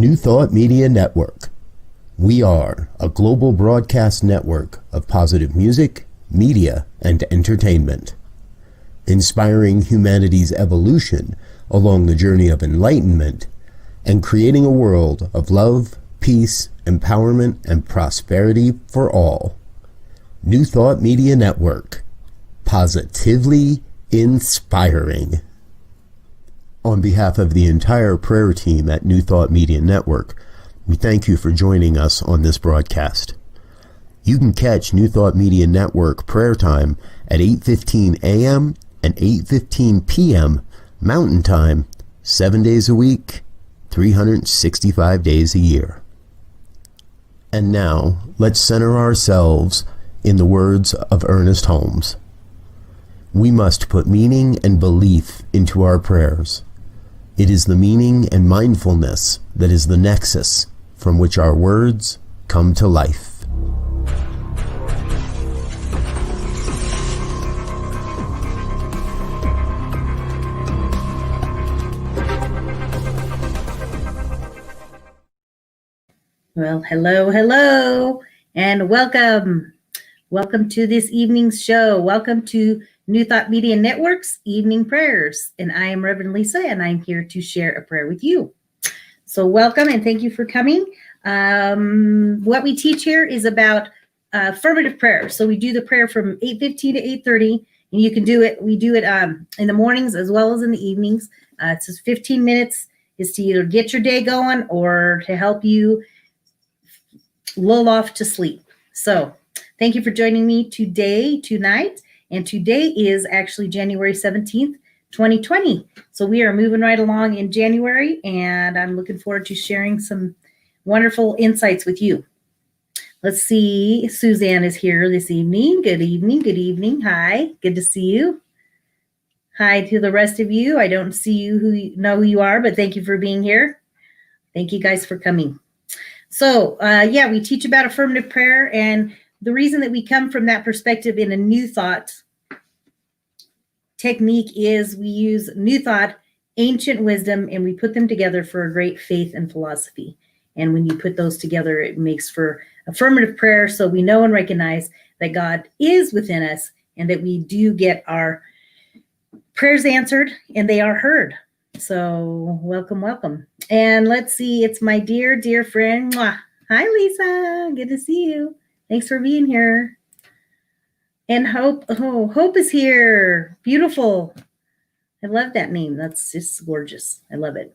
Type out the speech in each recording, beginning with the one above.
New Thought Media Network. We are a global broadcast network of positive music, media, and entertainment, inspiring humanity's evolution along the journey of enlightenment and creating a world of love, peace, empowerment, and prosperity for all. New Thought Media Network. Positively inspiring. On behalf of the entire prayer team at New Thought Media Network, we thank you for joining us on this broadcast. You can catch New Thought Media Network prayer time at 8:15 a.m. and 8:15 p.m. Mountain Time, 7 days a week, 365 days a year. And now, let's center ourselves in the words of Ernest Holmes. We must put meaning and belief into our prayers. It is the meaning and mindfulness that is the nexus from which our words come to life. Well, hello, and welcome. Welcome to this evening's show. Welcome to New Thought Media Network's Evening Prayers. And I am Reverend Lisa, and I'm here to share a prayer with you. So welcome, and thank you for coming. What we teach here is about affirmative prayer. So we do the prayer from 8:15 to 8:30, and you can do it. We do it in the mornings as well as in the evenings. It's just 15 minutes is to either get your day going or to help you lull off to sleep. So thank you for joining me tonight. And today is actually January 17th, 2020. So we are moving right along in January, and I'm looking forward to sharing some wonderful insights with you. Let's see. Suzanne is here this evening. Good evening. Hi, good to see you. Hi to the rest of you. I don't see you who know who you are, but thank you for being here. Thank you guys for coming. So we teach about affirmative prayer, and the reason that we come from that perspective in a New Thought technique is we use New Thought, ancient wisdom, and we put them together for a great faith and philosophy. And when you put those together, it makes for affirmative prayer, so we know and recognize that God is within us and that we do get our prayers answered and they are heard. So welcome. And let's see, it's my dear friend. Mwah. Hi, Lisa. Good to see you. Thanks for being here. And Hope is here. Beautiful. I love that name. That's just gorgeous. I love it.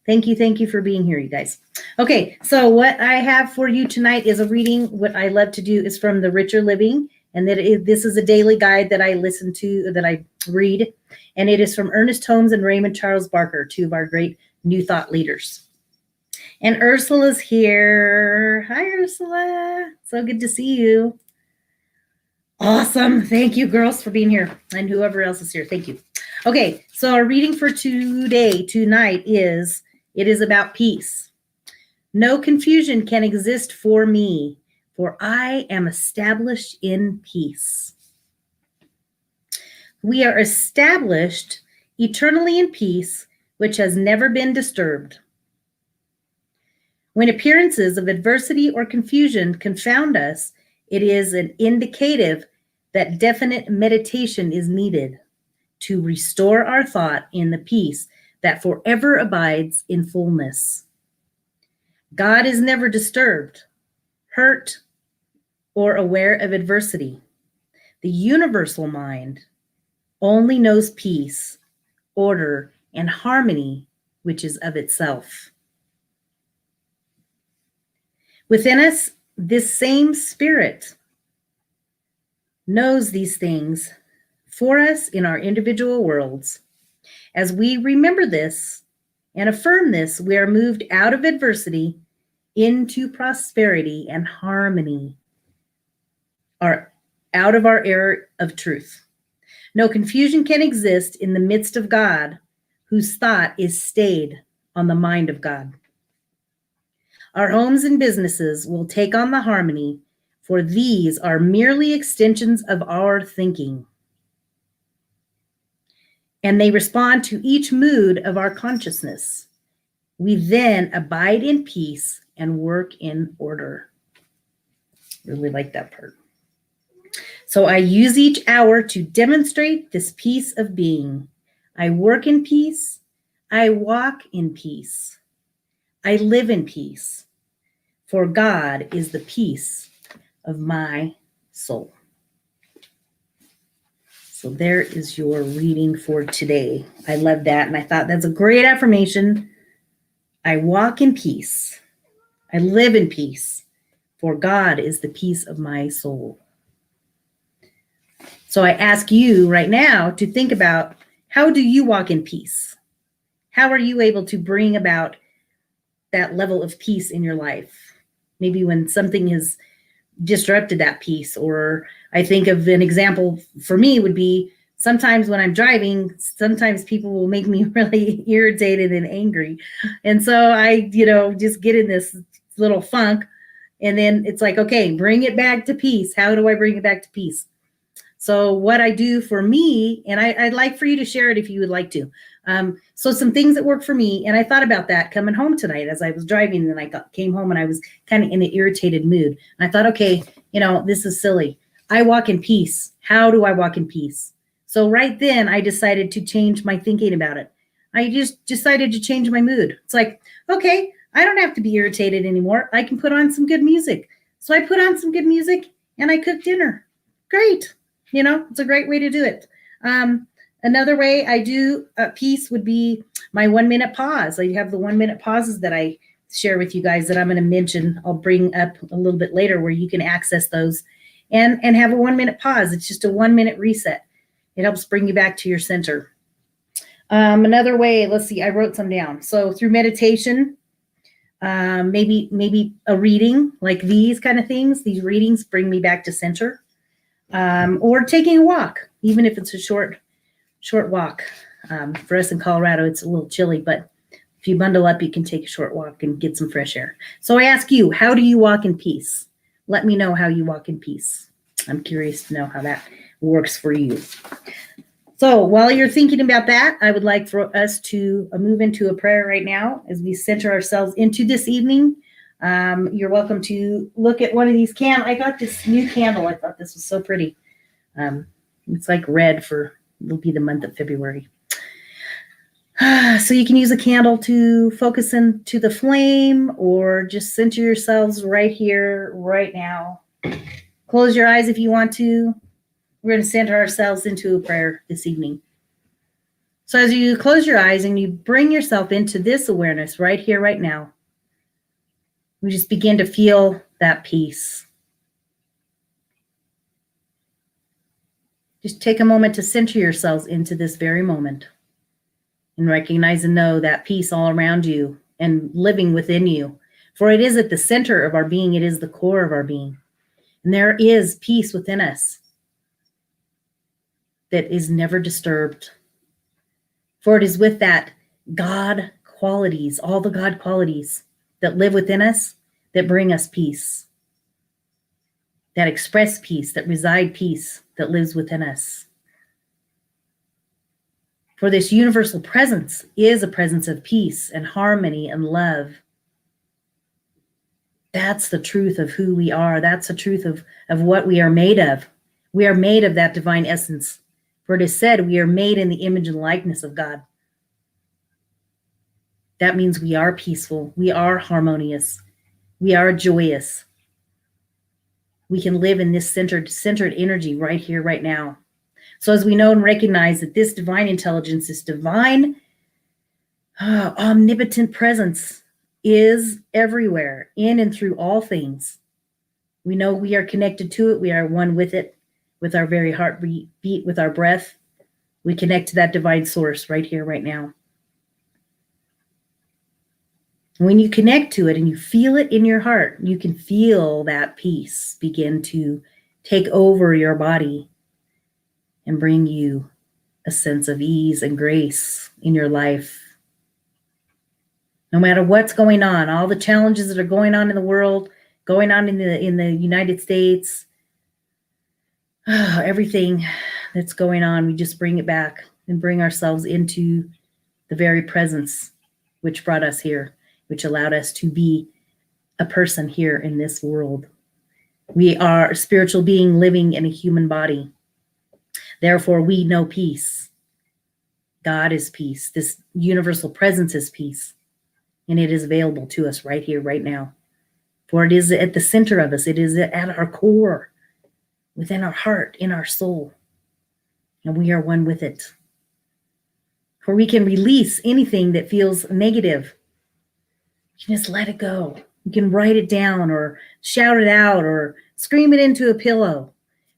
Thank you for being here, you guys. Okay, so what I have for you tonight is a reading. What I love to do is from The Richer Living, and this is a daily guide that I listen to, that I read, and it is from Ernest Holmes and Raymond Charles Barker, two of our great New Thought leaders. And Ursula's here. Hi, Ursula. So good to see you. Awesome. Thank you, girls, for being here. And whoever else is here, thank you. Okay, so our reading for tonight is, it is about peace. No confusion can exist for me, for I am established in peace. We are established eternally in peace, which has never been disturbed. When appearances of adversity or confusion confound us, it is an indicative that definite meditation is needed to restore our thought in the peace that forever abides in fullness. God is never disturbed, hurt, or aware of adversity. The universal mind only knows peace, order, and harmony, which is of itself. Within us, this same spirit knows these things for us in our individual worlds. As we remember this and affirm this, we are moved out of adversity into prosperity and harmony, or out of our error of truth. No confusion can exist in the midst of God, whose thought is stayed on the mind of God. Our homes and businesses will take on the harmony, for these are merely extensions of our thinking. And they respond to each mood of our consciousness. We then abide in peace and work in order. Really like that part. So I use each hour to demonstrate this peace of being. I work in peace. I walk in peace. I live in peace. For God is the peace of my soul. So there is your reading for today. I love that. And I thought that's a great affirmation. I walk in peace. I live in peace. For God is the peace of my soul. So I ask you right now to think about, how do you walk in peace? How are you able to bring about that level of peace in your life? Maybe when something has disrupted that peace, or I think of an example for me would be sometimes when I'm driving, sometimes people will make me really irritated and angry. And so I, just get in this little funk, and then it's like, okay, bring it back to peace. How do I bring it back to peace? So what I do for me, and I'd like for you to share it if you would like to. So some things that work for me, and I thought about that coming home tonight as I was driving, and I came home and I was kind of in an irritated mood. And I thought, okay, this is silly. I walk in peace. How do I walk in peace? So right then I decided to change my thinking about it. I just decided to change my mood. It's like, okay, I don't have to be irritated anymore. I can put on some good music. So I put on some good music and I cooked dinner. Great. It's a great way to do it. Another way I do peace would be my 1 minute pause. I have the 1 minute pauses that I share with you guys that I'm going to mention. I'll bring up a little bit later where you can access those and have a 1 minute pause. It's just a 1 minute reset. It helps bring you back to your center. Another way, let's see, I wrote some down. So through meditation, maybe a reading like these kind of things. These readings bring me back to center. Or taking a walk, even if it's a short walk. For us in Colorado, it's a little chilly, but if you bundle up, you can take a short walk and get some fresh air. So I ask you, how do you walk in peace? Let me know how you walk in peace. I'm curious to know how that works for you. So while you're thinking about that, I would like for us to move into a prayer right now as we center ourselves into this evening. You're welcome to look at one of these candles. I got this new candle. I thought this was so pretty. It's like red it'll be the month of February. So you can use a candle to focus into the flame, or just center yourselves right here, right now. Close your eyes if you want to. We're going to center ourselves into a prayer this evening. So as you close your eyes and you bring yourself into this awareness right here, right now, we just begin to feel that peace. Just take a moment to center yourselves into this very moment and recognize and know that peace all around you and living within you. For it is at the center of our being. It is the core of our being. And there is peace within us that is never disturbed. For it is with that God qualities, all the God qualities that live within us, that bring us peace, that express peace, that reside peace, that lives within us. For this universal presence is a presence of peace and harmony and love. That's the truth of who we are. That's the truth of what we are made of. We are made of that divine essence. For it is said, we are made in the image and likeness of God. That means we are peaceful. We are harmonious. We are joyous. We can live in this centered energy right here, right now. So as we know and recognize that this divine intelligence, this divine omnipotent presence is everywhere, in and through all things. We know we are connected to it. We are one with it, with our very heartbeat, with our breath. We connect to that divine source right here, right now. When you connect to it and you feel it in your heart, you can feel that peace begin to take over your body and bring you a sense of ease and grace in your life. No matter what's going on, all the challenges that are going on in the world, going on in the United States, everything that's going on, we just bring it back and bring ourselves into the very presence which brought us here, which allowed us to be a person here in this world. We are a spiritual being living in a human body. Therefore, we know peace. God is peace. This universal presence is peace. And it is available to us right here, right now. For it is at the center of us. It is at our core, within our heart, in our soul. And we are one with it. For we can release anything that feels negative. You can just let it go. You can write it down or shout it out or scream it into a pillow.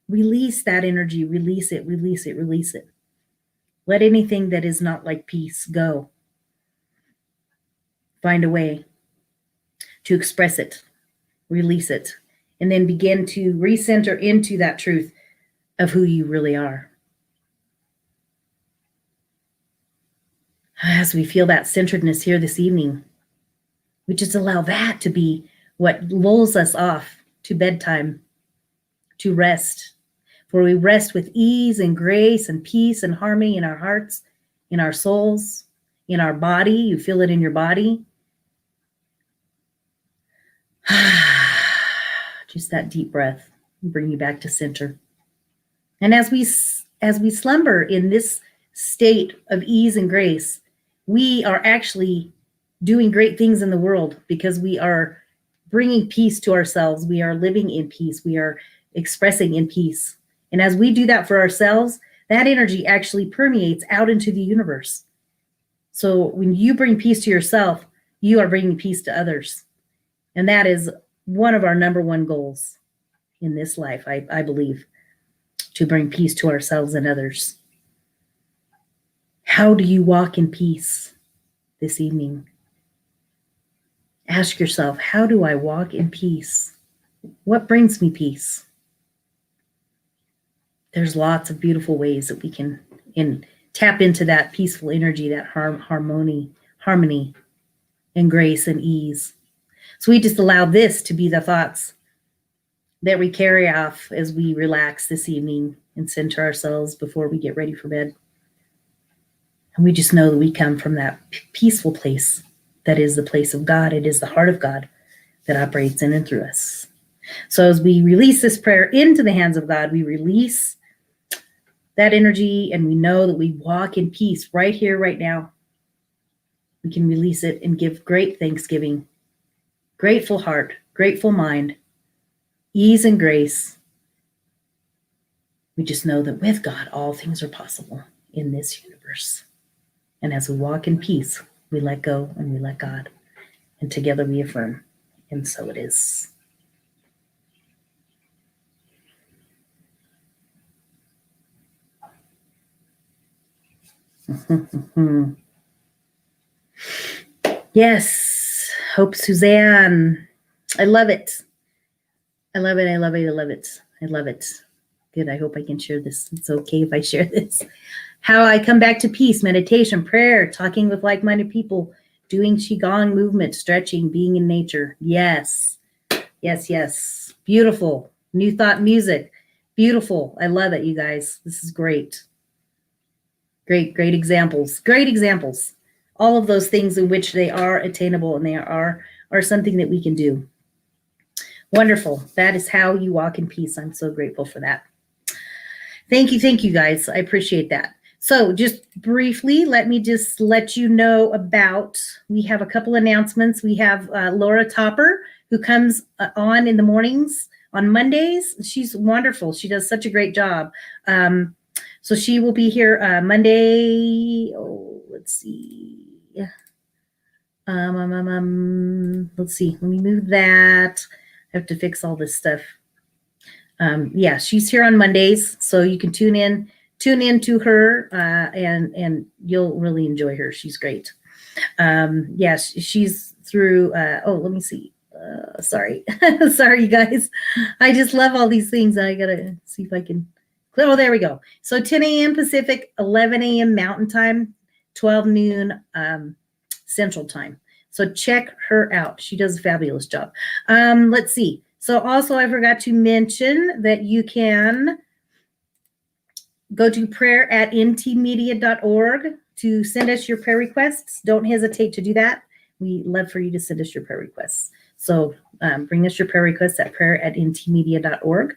Release that energy. Release it, release it, release it. Let anything that is not like peace go. Find a way to express it, release it, and then begin to recenter into that truth of who you really are. As we feel that centeredness here this evening, we just allow that to be what lulls us off to bedtime, to rest. For we rest with ease and grace and peace and harmony in our hearts, in our souls, in our body. You feel it in your body. Just that deep breath will bring you back to center. And as we slumber in this state of ease and grace, we are actually doing great things in the world because we are bringing peace to ourselves. We are living in peace. We are expressing in peace. And as we do that for ourselves, that energy actually permeates out into the universe. So when you bring peace to yourself, you are bringing peace to others. And that is one of our number one goals in this life, I believe, to bring peace to ourselves and others. How do you walk in peace this evening? Ask yourself, how do I walk in peace? What brings me peace? There's lots of beautiful ways that we can tap into that peaceful energy, that harmony, and grace and ease. So we just allow this to be the thoughts that we carry off as we relax this evening and center ourselves before we get ready for bed. And we just know that we come from that peaceful place that is the place of God. It is the heart of God that operates in and through us. So as we release this prayer into the hands of God, we release that energy and we know that we walk in peace right here, right now. We can release it and give great thanksgiving, grateful heart, grateful mind, ease and grace. We just know that with God, all things are possible in this universe. And as we walk in peace, we let go and we let God. And together we affirm. And so it is. Yes. Hope Suzanne. I love it. I love it. I love it. I love it. I love it. Good. I hope I can share this. It's okay if I share this. How I come back to peace, meditation, prayer, talking with like-minded people, doing Qigong movement, stretching, being in nature. Yes. Yes, yes. Beautiful. New thought music. Beautiful. I love it, you guys. This is great. Great, great examples. Great examples. All of those things in which they are attainable and they are something that we can do. Wonderful. That is how you walk in peace. I'm so grateful for that. Thank you, guys. I appreciate that. So just briefly, let me just let you know about, we have a couple announcements. We have Laura Topper, who comes on in the mornings on Mondays. She's wonderful. She does such a great job. So she will be here Monday. Oh, let's see. Let's see. Let me move that. I have to fix all this stuff. Yeah, she's here on Mondays, so you can tune in to her, and you'll really enjoy her. She's great. Yes, she's through. Let me see. Sorry, sorry, you guys. I just love all these things. I gotta see if I can. Oh, there we go. So 10 a.m. Pacific, 11 a.m. Mountain Time, 12 noon Central Time. So check her out. She does a fabulous job. Let's see. So also I forgot to mention that you can go to prayer@ntmedia.org to send us your prayer requests, don't hesitate to do that. We love for you to send us your prayer requests. So bring us your prayer requests at prayer@ntmedia.org.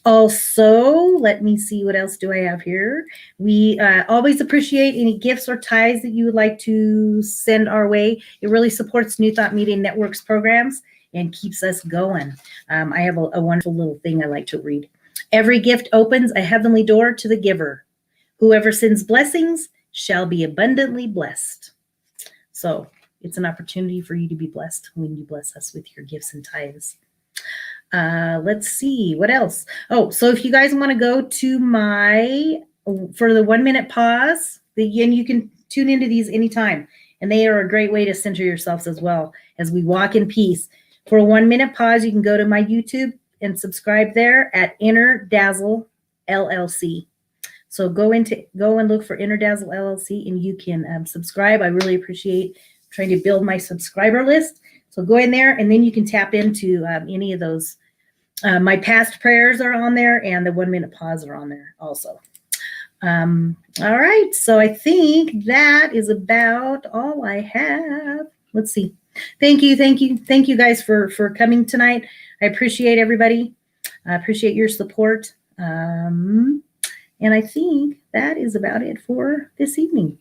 Also, let me see, what else do I have here? We always appreciate any gifts or ties that you would like to send our way. It really supports New Thought Media Network's programs and keeps us going. I have a wonderful little thing I like to read. Every gift opens a heavenly door to the giver. Whoever sends blessings shall be abundantly blessed. So it's an opportunity for you to be blessed when you bless us with your gifts and tithes. Let's see, what else? Oh, so if you guys want to go to for the 1 minute pause, again, you can tune into these anytime. And they are a great way to center yourselves as well as we walk in peace. For a 1 minute pause, you can go to my YouTube and subscribe there at Inner Dazzle LLC. So go and look for Inner Dazzle LLC and you can subscribe. I really appreciate trying to build my subscriber list. So go in there and then you can tap into any of those. My past prayers are on there and the 1 minute pause are on there also. All right. So I think that is about all I have. Let's see. Thank you guys for coming tonight. I appreciate everybody. I appreciate your support. And I think that is about it for this evening.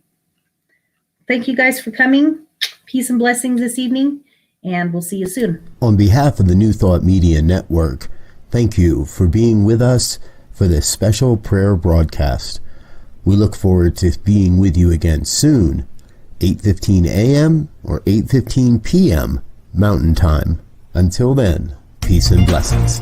Thank you guys for coming. Peace and blessings this evening, and we'll see you soon. On behalf of the New Thought Media Network, thank you for being with us for this special prayer broadcast. We look forward to being with you again soon, 8:15 a.m. or 8:15 p.m. Mountain Time. Until then, peace and blessings.